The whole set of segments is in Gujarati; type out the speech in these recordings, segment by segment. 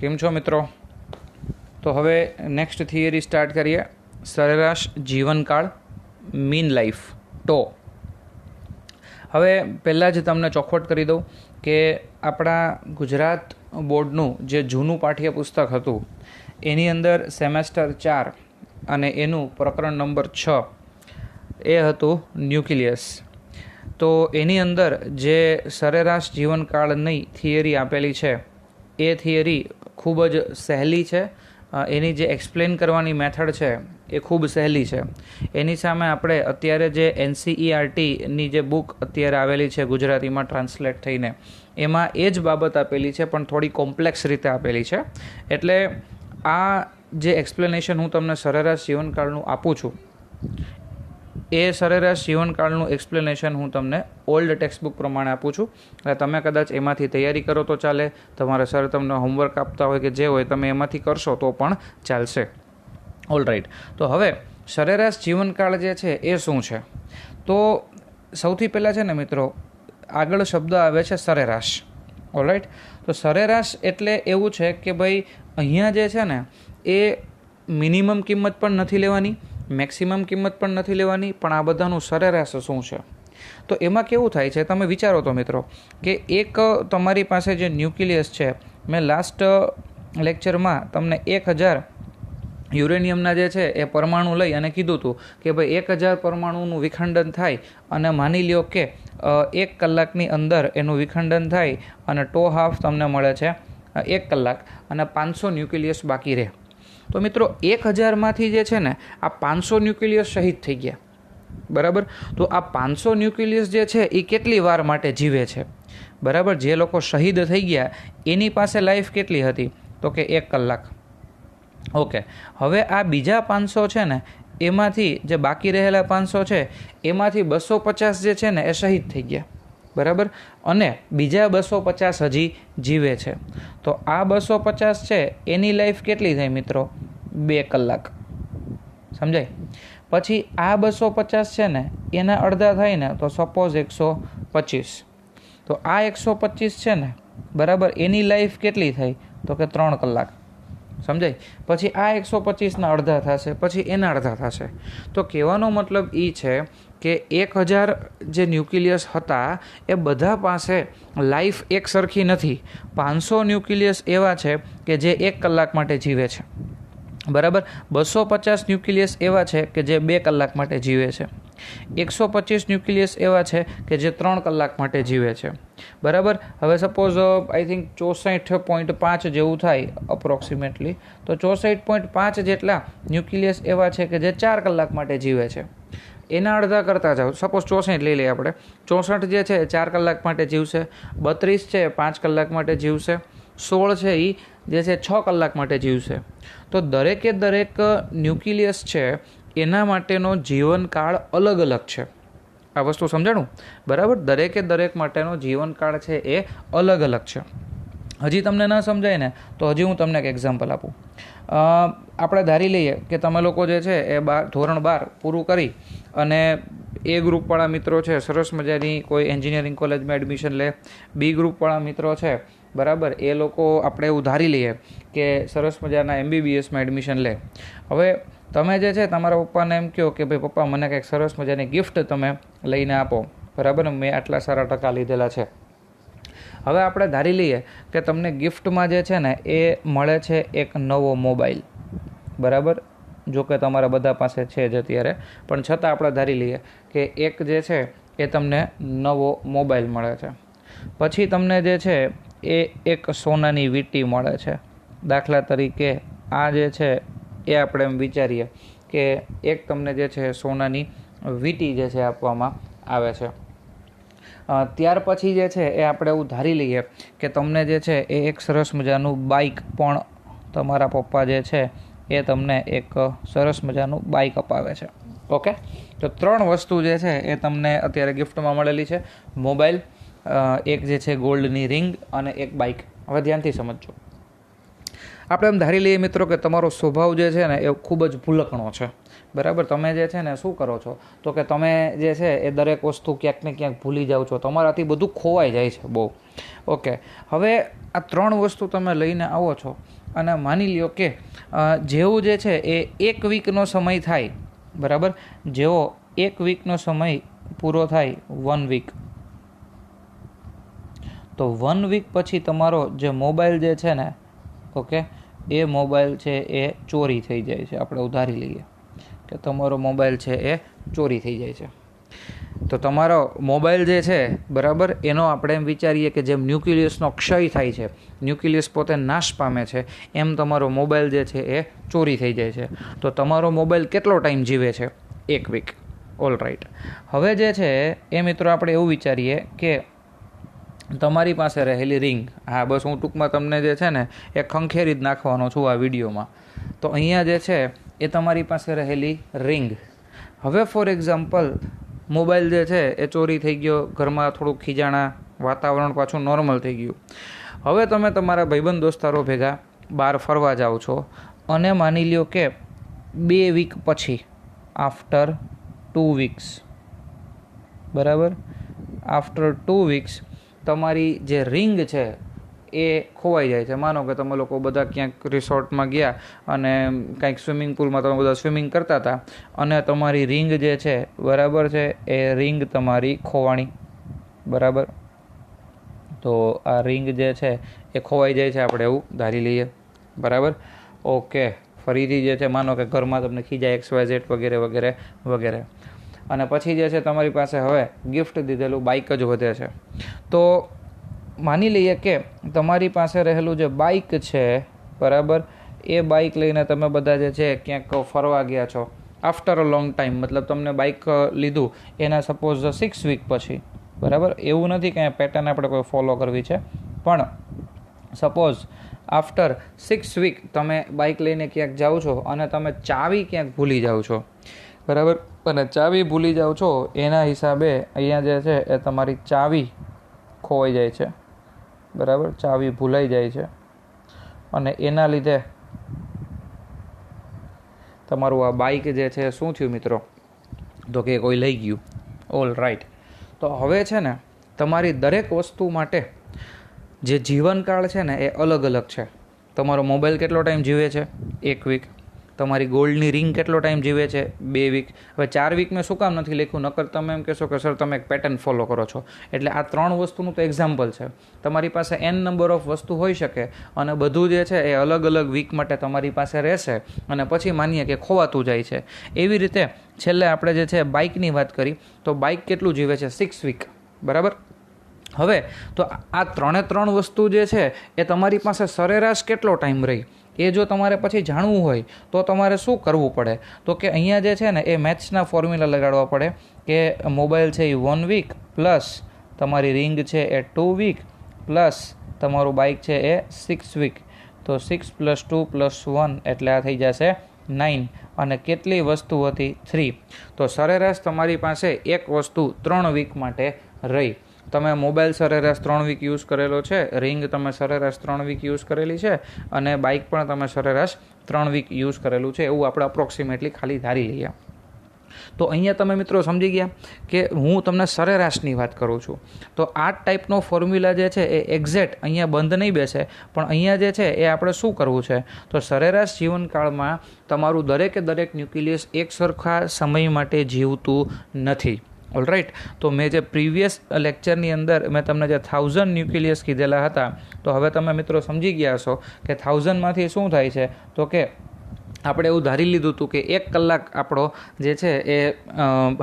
કેમ છો મિત્રો? તો હવે નેક્સ્ટ થિયરી સ્ટાર્ટ કરીએ. સરેરાશ જીવનકાળ, મીન લાઈફ, ટો. હવે પહેલાં જ તમને ચોખવટ કરી દઉં કે આપણા ગુજરાત બોર્ડનું જે જૂનું પાઠ્યપુસ્તક હતું એની અંદર સેમેસ્ટર 4 અને એનું પ્રકરણ નંબર 6 એ હતું ન્યુક્લિયસ. તો એની અંદર જે સરેરાશ જીવનકાળની થિયરી આપેલી છે એ થિયરી ખૂબ જ સહેલી છે. એની જે એક્સપ્લેન કરવાની મેથડ છે એ ખૂબ સહેલી છે. એની સામે આપણે અત્યારે જે NCERTની જે બુક અત્યારે આવેલી છે ગુજરાતીમાં ટ્રાન્સલેટ થઈને, એમાં એ જ બાબત આપેલી છે પણ થોડી કોમ્પ્લેક્સ રીતે આપેલી છે. એટલે આ જે એક્સપ્લેનેશન હું તમને સરેરાશ જીવનકાળનું આપું છું એ સરેરાશ જીવનકાળનું એક્સપ્લેનેશન હું તમને ઓલ્ડ ટેક્સ્ટબુક પ્રમાણે આપું છું. એટલે તમે કદાચ એમાંથી તૈયારી કરો તો ચાલે, તમારા સર તમને હોમવર્ક આપતા હોય કે જે હોય તમે એમાંથી કરશો તો પણ ચાલશે. All right. તો હવે સરેરાશ જીવનકાળ જે છે એ શું છે? તો સૌથી પહેલાં છે ને મિત્રો, આગળ શબ્દ આવે છે સરેરાશ. All right. તો સરેરાશ એટલે એવું છે કે ભાઈ અહીંયા જે છે ને એ મિનિમમ કિંમત પણ નથી લેવાની, મેક્સિમમ કિંમત પણ નથી લેવાની, પણ આ બધાનું સરેરાશ શું છે. તો એમાં કેવું થાય છે તમે વિચારો તો મિત્રો કે એક તમારી પાસે જે ન્યુક્લિયસ છે, મેં લાસ્ટ લેક્ચરમાં તમને 1000 યુરેનિયમના જે છે એ પરમાણુ લઈ અને કીધું હતું કે ભાઈ 1000 પરમાણુનું વિખંડન થાય અને માની લ્યો કે 1 કલાકની અંદર એનું વિખંડન થાય અને ટો હાફ તમને મળે છે 1 કલાક અને 500 ન્યુક્લિયસ બાકી રહે. તો મિત્રો 1000માંથી જે છે ને આ 500 ન્યુક્લિયસ શહીદ થઈ ગયા, બરાબર. તો આ 500 ન્યુક્લિયસ જે છે એ કેટલી વાર માટે જીવે છે, બરાબર? જે લોકો શહીદ થઈ ગયા એની પાસે લાઈફ કેટલી હતી? તો કે 1 કલાક. ઓકે. હવે આ બીજા 500 છે ને એમાંથી જે બાકી રહેલા 500 છે એમાંથી 250 જે છે ને એ શહીદ થઈ ગયા, બરાબર. અને બીજા 250 હજી જીવે છે. તો આ 250 છે એની લાઈફ કેટલી થઈ મિત્રો? 2 કલાક. સમજાય? પછી આ 250 છે ને એના અડધા થાય ને તો સપોઝ 125. તો આ 125 છે ને, બરાબર, એની લાઈફ કેટલી થઈ? તો કે 3 કલાક. સમજાય? પછી આ 125ના અડધા થશે, પછી એના અડધા થશે. તો કહેવાનો મતલબ એ છે કે 1000 જે ન્યુક્લિયસ હતા એ બધા પાસે લાઈફ એક સરખી નથી. 500 ન્યુક્લિયસ એવા છે કે જે 1 કલાક માટે જીવે છે, બરાબર. 250 ન્યુક્લિયસ એવા છે કે જે 2 કલાક માટે જીવે છે. 125 ન્યુક્લિયસ એવા છે કે જે 3 કલાક માટે જીવે છે, બરાબર. હવે સપોઝ આઈ થિંક 64.5 જેવું થાય અપ્રોક્સિમેટલી. તો 64.5 જેટલા ન્યુક્લિયસ એવા છે કે જે 4 કલાક માટે જીવે છે. એના અડધા કરતા જાઓ, સપોઝ 64 લઈ લઈએ આપણે. 64 જે છે 4 કલાક માટે જીવશે, 32 છે 5 કલાક માટે જીવશે, 16 છે એ જે છે 6 કલાક માટે જીવશે. તો દરેકે દરેક ન્યુક્લિયસ છે એના માટેનો જીવનકાળ અલગ અલગ છે. આ વસ્તુ સમજાણું, બરાબર? દરેકે દરેક માટેનો જીવનકાળ છે એ અલગ અલગ છે. હજી તમને ન સમજાય ને તો હજી હું તમને એક એક્ઝામ્પલ આપું. આપણે ધારી લઈએ કે તમે લોકો જે છે એ ધોરણ 12 પૂરું કરી અને એ ગ્રુપવાળા મિત્રો છે સરસ મજાની કોઈ એન્જિનિયરિંગ કોલેજમાં એડમિશન લે, બી ગ્રુપવાળા મિત્રો છે, બરાબર, એ લોકો આપણે એવું ધારી લઈએ કે સરસ મજાના MBBSમાં એડમિશન લે. હવે તમે જે છે તમારા પપ્પાને એમ કહો કે ભાઈ પપ્પા મને કંઈક સરસ મજાની ગિફ્ટ તમે લઈને આપો, બરાબર, મેં આટલા સારા ટકા લીધેલા છે. હવે આપણે ધારી લઈએ કે તમને ગિફ્ટમાં જે છે ને એ મળે છે એક નવો મોબાઈલ, બરાબર. જો કે તમારા બધા પાસે છે જ અત્યારે, પણ છતાં આપણે ધારી લઈએ કે એક જે છે એ તમને નવો મોબાઈલ મળે છે. પછી તમને જે છે એ એક સોનાની વીંટી મળે છે. દાખલા તરીકે આ જે છે એ આપણે એમ વિચારીએ કે એક તમને જે છે સોનાની વીંટી જે છે આપવામાં આવે છે. ત્યાર પછી જે છે એ આપણે એવું ધારી લઈએ કે તમને જે છે એ એક સરસ મજાનું બાઇક પણ તમારા પપ્પા જે છે એ તમને એક સરસ મજાનું બાઇક અપાવે છે. ઓકે. તો 3 વસ્તુ જે છે એ તમને અત્યારે ગિફ્ટમાં મળેલી છે: મોબાઈલ, એક જે છે ગોલ્ડની રિંગ અને એક બાઇક. હવે ધ્યાનથી સમજજો. આપણે એમ ધારી લઈએ મિત્રો કે તમારો સ્વભાવ જે છે ને એ ખૂબ જ ભૂલકણો છે, બરાબર. તમે જે છે ને શું કરો છો તો કે તમે જે છે એ દરેક વસ્તુ ક્યાંક ને ક્યાંક ભૂલી જાઓ છો, તમારાથી બધું ખોવાઈ જાય છે બહુ. ઓકે, હવે આ 3 વસ્તુ તમે લઈને આવો છો અને માની લ્યો કે જેવું જે છે એ 1 વીકનો સમય થાય, બરાબર. જેવો 1 વીકનો સમય પૂરો થાય, 1 વીક, તો 1 વીક પછી તમારો જે મોબાઈલ જે છે ને, ઓકે, એ મોબાઈલ છે એ ચોરી થઈ જાય છે. આપણે ઉધારી લઈએ કે તમારો મોબાઈલ છે એ ચોરી થઈ જાય છે. તો તમારો મોબાઈલ જે છે, બરાબર, એનો આપણે એમ વિચારીએ કે જેમ ન્યુક્લિયસનો ક્ષય થાય છે, ન્યુક્લિયસ પોતે નાશ પામે છે, એમ તમારો મોબાઈલ જે છે એ ચોરી થઈ જાય છે. તો તમારો મોબાઈલ કેટલો ટાઈમ જીવે છે? 1 વીક. All right. હવે જે છે એ મિત્રો આપણે એવું વિચારીએ કે તમારી પાસે રહેલી રિંગ, હા બસ હું ટૂંકમાં તમને જે છે ને એ ખંખેરી જ નાખવાનો છું આ વિડીયોમાં. તો અહીંયા જે છે એ તમારી પાસે રહેલી રિંગ. હવે ફોર એક્ઝામ્પલ મોબાઈલ જે છે એ ચોરી થઈ ગયો, ઘરમાં થોડુંક ખીજાણા, વાતાવરણ પાછું નોર્મલ થઈ ગયું. હવે તમે તમારા ભાઈબંધ દોસ્તારો ભેગા બહાર ફરવા જાઓ છો અને માની લ્યો કે 2 વીક પછી, આફ્ટર 2 વીક્સ, બરાબર, આફ્ટર 2 વીક્સ તમારી જે રિંગ છે એ ખોવાઈ જાય છે. માનો કે તમે લોકો બધા ક્યાંક રિસોર્ટમાં ગયા અને કંઈક સ્વિમિંગ પુલમાં તમે બધા સ્વિમિંગ કરતા હતા અને તમારી રિંગ જે છે, બરાબર છે, એ રિંગ તમારી ખોવાણી, બરાબર. તો આ રિંગ જે છે એ ખોવાઈ જાય છે, આપણે એવું ધારી લઈએ, બરાબર. ઓકે, ફરીથી જે છે માનો કે ઘરમાં તમને ખીજાય, XYZ વગેરે વગેરે વગેરે. અને પછી જે છે તમારી પાસે હવે ગિફ્ટ દીધેલું બાઇક જ વધે છે. તો માની લઈએ કે તમારી પાસે રહેલું જે બાઇક છે, બરાબર, એ બાઇક લઈને તમે બધા જે છે ક્યાંક ફરવા ગયા છો આફ્ટર અ લોંગ ટાઈમ. મતલબ તમને બાઇક લીધું એના સપોઝ 6 વીક પછી, બરાબર. એવું નથી કે પેટર્ન આપણે કોઈ ફોલો કરવી છે, પણ સપોઝ આફ્ટર 6 વીક તમે બાઇક લઈને ક્યાંક જાઓ છો અને તમે ચાવી ક્યાંક ભૂલી જાઓ છો, બરાબર. અને ચાવી ભૂલી જાઓ છો એના હિસાબે અહીંયા જે છે એ તમારી ચાવી ખોવાઈ જાય છે, બરાબર. ચાવી ભૂલાઈ જાય છે અને એના લીધે તમારું આ બાઇક જે છે શું થયું મિત્રો, તો કે કોઈ લઈ ગયું. All right. તો હવે છે ને તમારી દરેક વસ્તુ માટે જે જીવનકાળ છે ને એ અલગ અલગ છે. તમારો મોબાઈલ કેટલો ટાઈમ જીવે છે? 1 વીક. તમારી ગોલ્ડની રિંગ કેટલો ટાઈમ જીવે છે? 2 વીક. હવે 4 વીક મેં શું કામ નથી લખ્યું? નકર તમે એમ કહેશો કે સર તમે એક પેટર્ન ફોલો કરો છો. એટલે આ 3 વસ્તુનું તો એક્ઝામ્પલ છે. તમારી પાસે n નંબર ઓફ વસ્તુ હોઈ શકે અને બધું જે છે એ અલગ અલગ વીક માટે તમારી પાસે રહેશે અને પછી માનીએ કે ખોવાતું જાય છે. એવી રીતે છેલ્લે આપણે જે છે બાઇકની વાત કરી તો બાઇક કેટલું જીવે છે? 6 વીક, બરાબર. હવે તો આ 3 વસ્તુ જે છે એ તમારી પાસે સરેરાશ કેટલો ટાઈમ રહી એ જો તમારે પછી જાણવું હોય તો તમારે શું કરવું પડે? તો કે અહીંયા જે છે ને એ મેથ્સના ફોર્મ્યુલા લગાડવા પડે કે મોબાઈલ છે એ 1 વીક પ્લસ તમારી રિંગ છે એ 2 વીક પ્લસ તમારું બાઇક છે એ 6 વીક. તો 6 + 2 + 1 એટલે આ થઈ જશે 9. અને કેટલી વસ્તુ હતી? 3. તો સરેરાશ તમારી પાસે એક વસ્તુ 3 વીક માટે રહી. તમે મોબાઈલ સરેરાશ 3 વીક યુઝ કરેલો છે, રિંગ તમે સરેરાશ 3 વીક યુઝ કરેલી છે અને બાઇક પણ તમે સરેરાશ 3 વીક યુઝ કરેલું છે. એવું આપણે અપ્રોક્સિમેટલી ખાલી ધારી લઈએ. તો અહીંયા તમે મિત્રો સમજી ગયા કે હું તમને સરેરાશની વાત કરું છું. તો આ ટાઈપનો ફોર્મ્યુલા જે છે એ એક્ઝેક્ટ અહીંયા બંધ નહીં બેસે, પણ અહીંયા જે છે એ આપણે શું કરવું છે? તો સરેરાશ જીવનકાળમાં તમારું દરેકે દરેક ન્યુક્લિયસ એક સરખા સમય માટે જીવતું નથી. All right. તો મેં જે પ્રીવિયસ લેક્ચરની અંદર મેં તમને જે 1000 ન્યુક્લિયસ કીધેલા હતા, તો હવે તમે મિત્રો સમજી ગયા છો કે 1000માંથી શું થાય છે? તો કે આપણે એવું ધારી લીધું હતું કે 1 કલાક આપણો જે છે એ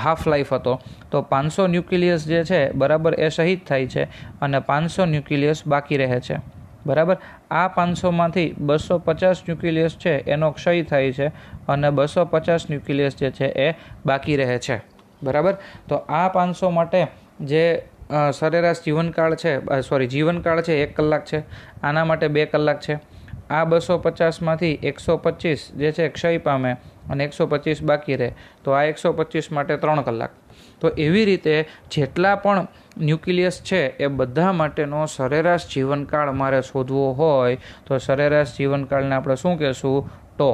હાફ લાઈફ હતો. તો 500 ન્યુક્લિયસ જે છે, બરાબર, એ શહીદ થાય છે અને 500 ન્યુક્લિયસ બાકી રહે છે, બરાબર. આ 500માંથી 250 ન્યુક્લિયસ છે એનો ક્ષય થાય છે અને 250 ન્યુક્લિયસ જે છે એ બાકી રહે છે, બરાબર. તો આ 500 માટે જે સરેરાશ જીવનકાળ છે, જીવનકાળ છે 1 કલાક છે, આના માટે 2 કલાક છે. આ 250માંથી 125 જે છે ક્ષય પામે અને 125 બાકી રહે, તો આ 125 માટે 3 કલાક. તો એવી રીતે જેટલા પણ ન્યુક્લિયસ છે એ બધા માટેનો સરેરાશ જીવનકાળ મારે શોધવો હોય તો સરેરાશ જીવનકાળને આપણે શું કહેશું? ટો.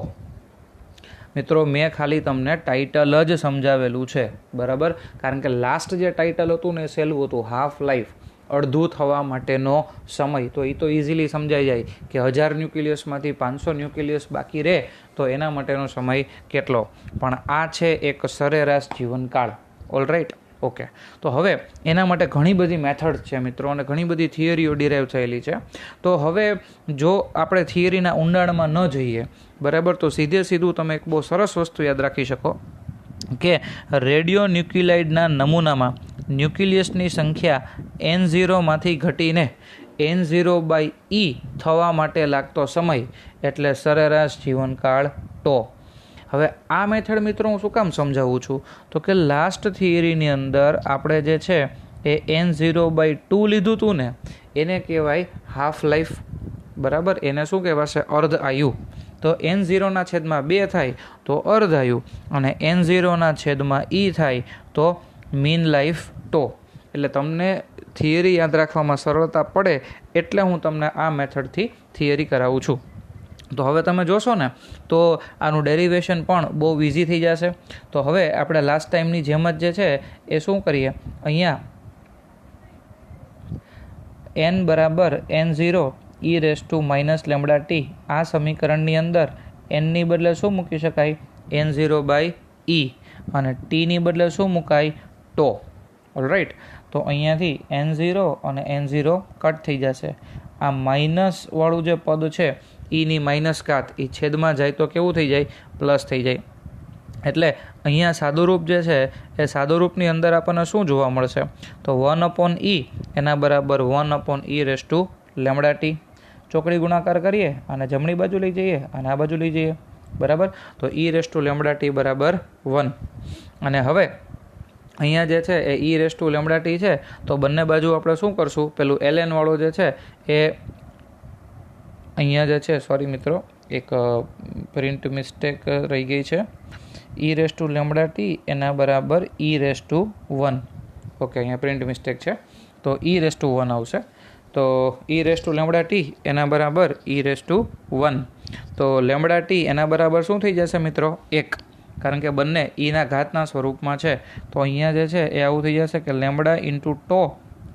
મિત્રો, મેં ખાલી તમને ટાઇટલ જ સમજાવેલું છે, બરાબર? કારણ કે લાસ્ટ જે ટાઇટલ હતું ને એ સહેલું હતું, હાફ લાઈફ, અડધું થવા માટેનો સમય. તો એ તો ઇઝીલી સમજાઈ જાય કે 1000 ન્યુક્લિયસમાંથી 500 ન્યુક્લિયસ બાકી રહે તો એના માટેનો સમય કેટલો. પણ આ છે એક સરેરાશ જીવનકાળ. Alright, okay. તો હવે એના માટે ઘણી બધી મેથડ છે મિત્રો, અને ઘણી બધી થિયરીઓ ડિરાઈવ થયેલી છે. તો હવે જો આપણે થિયરીના ઊંડાણમાં ન જઈએ, બરાબર, તો સીધું તમે એક બહુ સરસ વસ્તુ યાદ રાખી શકો કે રેડિયો ન્યુક્લિલાઇડના નમૂનામાં ન્યુક્લિયસની સંખ્યા N0માંથી ઘટીને N0/E થવા માટે લાગતો સમય એટલે સરેરાશ જીવનકાળ ટો. હવે આ મેથડ મિત્રો હું શું કામ સમજાવું છું? તો કે લાસ્ટ થિયરીની અંદર આપણે જે છે એ N0/2 લીધું હતું ને, એને કહેવાય હાફ લાઈફ, બરાબર? એને શું કહેવાશે? અર્ધ આયુ. તો N0/2 થાય તો અર્ધ આયુ, અને N0/E થાય તો મીન લાઈફ ટો. એટલે તમને થિયરી યાદ રાખવામાં સરળતા પડે એટલે હું તમને આ મેથડથી થિયરી કરાવું છું. તો હવે તમે જોશો ને તો આનું ડેરિવેશન પણ બહુ ઇઝી થઈ જશે. તો હવે આપણે લાસ્ટ ટાઈમની જેમ જ જે છે એ શું કરીએ, અહીંયા n બરાબર N0 e⁻ આ સમીકરણની અંદર nની બદલે શું મૂકી શકાય? N0/E, અને tની બદલે શું મુકાય? ટો. ઓલરાઈટ. તો અહીંયાથી N0 અને N0 કટ થઈ જશે. આ માઇનસ વાળું જે પદ છે ઈની માઇનસ ઘાત એ છેદમાં જાય તો કેવું થઈ જાય? પ્લસ થઈ જાય. એટલે અહીંયા સાદુરૂપ જે છે એ સાદુરૂપની અંદર આપણને શું જોવા મળશે? તો 1/E એના બરાબર 1/e⁻t. ચોકડી ગુણાકાર કરીએ અને જમણી બાજુ લઈ જઈએ અને આ બાજુ લઈ જઈએ, બરાબર? તો e⁻t બરાબર 1. અને હવે અહીંયા જે છે એ e⁻t છે તો બંને બાજુ આપણે શું કરશું? પેલું ln વાળો જે છે એ અહીંયા જે છે, સોરી મિત્રો, એક પ્રિન્ટ મિસ્ટેક રહી ગઈ છે. e⁻t એના બરાબર e⁻1. ઓકે, અહીંયા પ્રિન્ટ મિસ્ટેક છે, તો e⁻1 આવશે. તો e⁻t એના બરાબર e⁻1. તો λt એના બરાબર શું થઈ જશે મિત્રો? 1. કારણ કે બંને ઈના ઘાતના સ્વરૂપમાં છે. તો અહીંયા જે છે એ આવું થઈ જશે કે λ × τ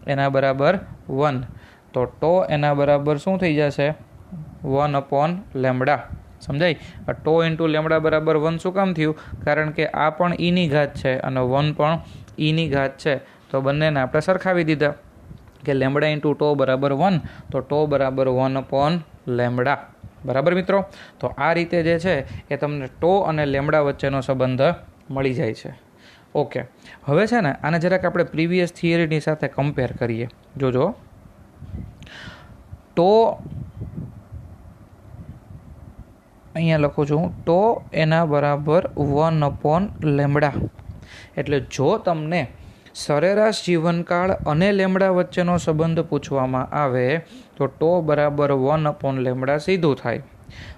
એના બરાબર 1. તો ટો એના બરાબર શું થઈ જશે? 1/λ. સમજાય? ટો × λ બરાબર 1 શું કામ થયું? કારણ કે આ પણ ઈની ઘાત છે અને 1 પણ ઈની ઘાત છે. તો બંનેને આપણે સરખાવી દીધા કે λ × τ બરાબર 1, તો ટો બરાબર 1/λ. બરાબર મિત્રો? તો આ રીતે જે છે એ તમને ટો અને લેમડા વચ્ચેનો સંબંધ મળી જાય છે. ઓકે, હવે છે ને આને જરાક આપણે પ્રીવિયસ થિયરીની સાથે કમ્પેર કરીએ. જોજો, ટો અહીંયા લખું છું, ટો એના બરાબર 1/λ. એટલે જો તમને સરેરાશ જીવનકાળ અને લેમડા વચ્ચેનો સંબંધ પૂછવામાં આવે તો ટો બરાબર 1/λ સીધું થાય.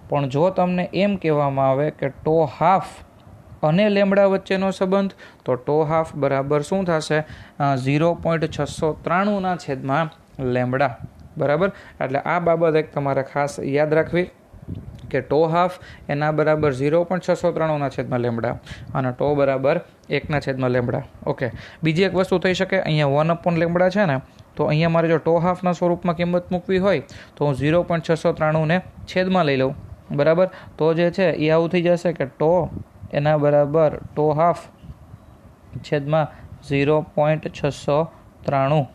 પણ જો તમને એમ કહેવામાં આવે કે ટો હાફ અને લેમડા વચ્ચેનો સંબંધ, તો ટો હાફ બરાબર શું થશે? 0.693/λ. બરાબર? એટલે આ બાબત એક તમારે ખાસ યાદ રાખવી કે ટો હાફ એના બરાબર 0.693/λ અને ટો બરાબર 1/λ. ઓકે, બીજી એક વસ્તુ થઈ શકે, અહીંયા 1/λ છે ને, તો અહીંયા મારે જો ટો હાફના સ્વરૂપમાં કિંમત મૂકવી હોય તો હું 0.693 ને છેદમાં લઈ લઉં, બરાબર? તો જે છે એ આવું થઈ જશે કે ટો એના બરાબર ટો હાફ છેદમાં 0.693,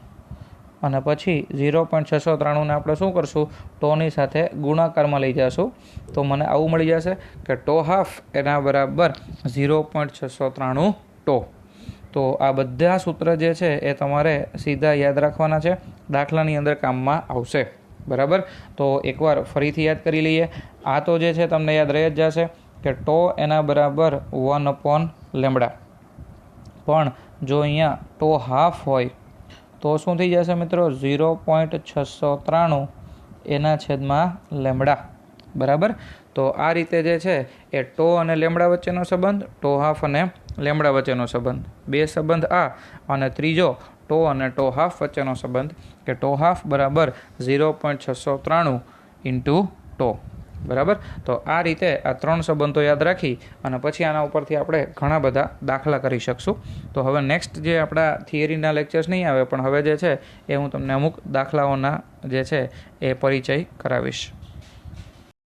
અને પછી 0.693 ને આપણે શું કરશું? ટોની સાથે ગુણાકારમાં લઈ જશું. તો મને આવું મળી જશે કે ટો હાફ એના બરાબર 0.693 ટો. તો આ બધા સૂત્ર જે છે એ તમારે સીધા યાદ રાખવાના છે, દાખલાની અંદર કામમાં આવશે. બરાબર? તો એકવાર ફરીથી યાદ કરી લઈએ. આ તો જે છે તમને યાદ રહી જ જશે કે ટો એના બરાબર 1/λ. પણ જો અહીંયા ટો હાફ હોય તો શું થઈ જશે મિત્રો? 0.693 એના છેદમાં લેમડા. બરાબર? તો આ રીતે જે છે એ ટો અને લેમડા વચ્ચેનો સંબંધ, ટો હાફ અને લેમડા વચ્ચેનો સંબંધ, બે સંબંધ આ, અને ત્રીજો ટો અને ટો હાફ વચ્ચેનો સંબંધ કે ટો હાફ બરાબર 0.693 ઇન્ટુ ટો. બરાબર. તો આ રીતે આ 3 સંબંધો યાદ રાખી અને પછી આના ઉપરથી આપણે ઘણા બધા દાખલા કરી શકશું. તો હવે નેક્સ્ટ જે આપણા થિયરીના લેક્ચર્સ નહીં આવે, પણ હવે જે છે એ હું તમને અમુક દાખલાઓના જે છે એ પરિચય કરાવીશ.